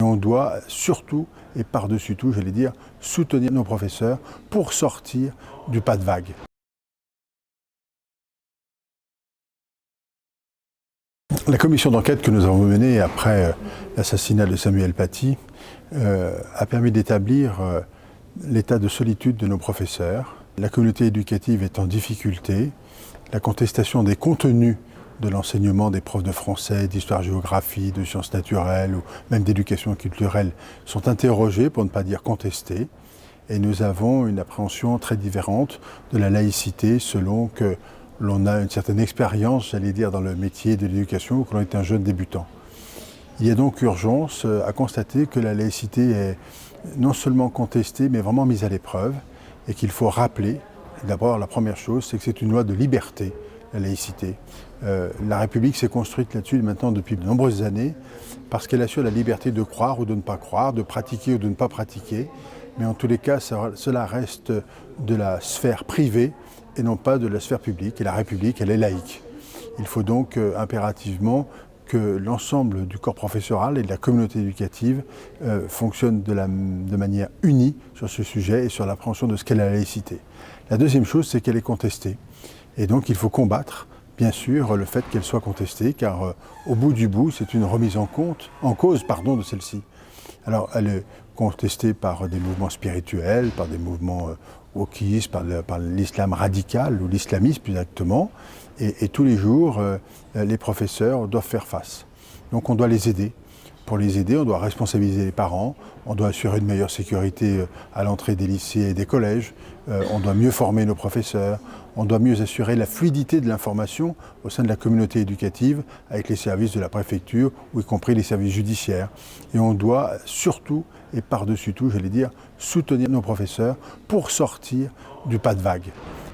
on doit surtout, et par-dessus tout, j'allais dire, soutenir nos professeurs pour sortir du pas de vague. La commission d'enquête que nous avons menée après l'assassinat de Samuel Paty a permis d'établir l'état de solitude de nos professeurs. La communauté éducative est en difficulté. La contestation des contenus de l'enseignement des profs de français, d'histoire-géographie, de sciences naturelles ou même d'éducation culturelle sont interrogées, pour ne pas dire contestées. Et nous avons une appréhension très différente de la laïcité selon que l'on a une certaine expérience, j'allais dire, dans le métier de l'éducation ou que l'on est un jeune débutant. Il y a donc urgence à constater que la laïcité est non seulement contestée, mais vraiment mise à l'épreuve et qu'il faut rappeler, d'abord la première chose, c'est que c'est une loi de liberté, la laïcité. La République s'est construite là-dessus maintenant depuis de nombreuses années parce qu'elle assure la liberté de croire ou de ne pas croire, de pratiquer ou de ne pas pratiquer. Mais en tous les cas, cela reste de la sphère privée et non pas de la sphère publique. Et la République, elle est laïque. Il faut donc impérativement que l'ensemble du corps professoral et de la communauté éducative fonctionnent de manière unie sur ce sujet et sur l'appréhension de ce qu'est la laïcité. La deuxième chose, c'est qu'elle est contestée. Et donc il faut combattre, bien sûr, le fait qu'elle soit contestée, car au bout du bout, c'est une remise en cause de celle-ci. Alors elle est contestée par des mouvements spirituels, par des mouvements wokistes, par l'islam radical ou l'islamisme plus exactement. Et tous les jours, les professeurs doivent faire face. Donc on doit les aider. Pour les aider, on doit responsabiliser les parents, on doit assurer une meilleure sécurité à l'entrée des lycées et des collèges, on doit mieux former nos professeurs, on doit mieux assurer la fluidité de l'information au sein de la communauté éducative avec les services de la préfecture, ou y compris les services judiciaires. Et on doit surtout, et par-dessus tout, j'allais dire, soutenir nos professeurs pour sortir du pas de vague.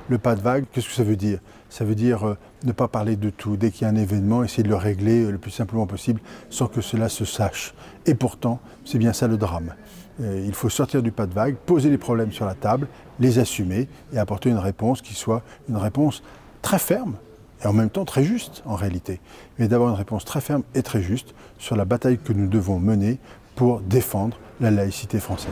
Le pas de vague, qu'est-ce que ça veut dire ? Ça veut dire ne pas parler de tout. Dès qu'il y a un événement, essayer de le régler le plus simplement possible sans que cela se sache. Et pourtant, c'est bien ça le drame. Il faut sortir du pas de vague, poser les problèmes sur la table, les assumer et apporter une réponse qui soit une réponse très ferme et en même temps très juste en réalité. Mais d'avoir une réponse très ferme et très juste sur la bataille que nous devons mener pour défendre la laïcité française.